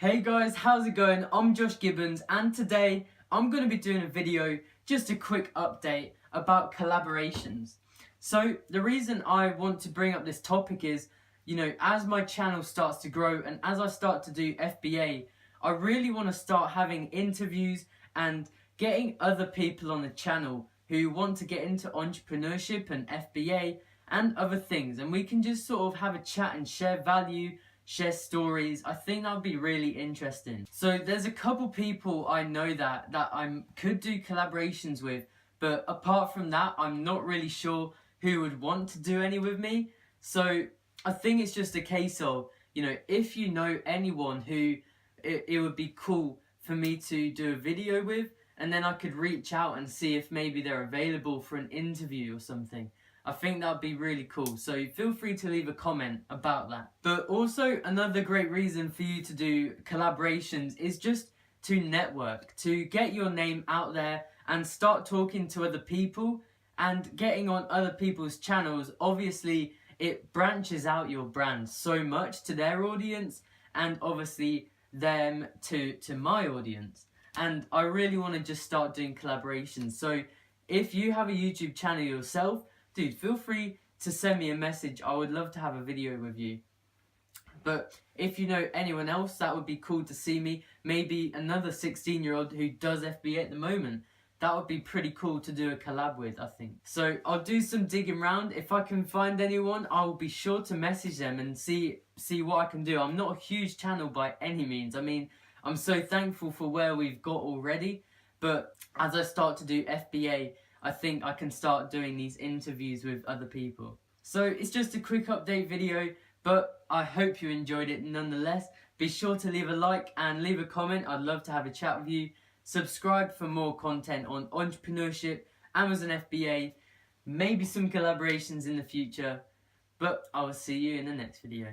Hey guys, how's it going? I'm Josh Gibbons and today I'm going to be doing a video, just a quick update about collaborations. So the reason I want to bring up this topic is, as my channel starts to grow and as I start to do FBA, I really want to start having interviews and getting other people on the channel who want to get into entrepreneurship and FBA and other things, and we can just sort of have a chat and share value, share stories. I think that would be really interesting. So there's a couple people I know that I could do collaborations with, but apart from that, I'm not really sure who would want to do any with me. So I think it's just a case of, if you know anyone who it would be cool for me to do a video with, and then I could reach out and see if maybe they're available for an interview or something. I think that would be really cool, so feel free to leave a comment about that. But also another great reason for you to do collaborations is just to network, to get your name out there and start talking to other people and getting on other people's channels. Obviously, it branches out your brand so much to their audience and obviously them to my audience. And I really want to just start doing collaborations. So if you have a YouTube channel yourself, dude, feel free to send me a message. I would love to have a video with you. But if you know anyone else, that would be cool to see me. Maybe another 16-year-old who does FBA at the moment. That would be pretty cool to do a collab with, I think. So I'll do some digging around. If I can find anyone, I will be sure to message them and see what I can do. I'm not a huge channel by any means. I mean, I'm so thankful for where we've got already. But as I start to do FBA, I think I can start doing these interviews with other people. So it's just a quick update video, but I hope you enjoyed it nonetheless. Be sure to leave a like and leave a comment. I'd love to have a chat with you. Subscribe for more content on entrepreneurship, Amazon FBA, maybe some collaborations in the future. But I will see you in the next video.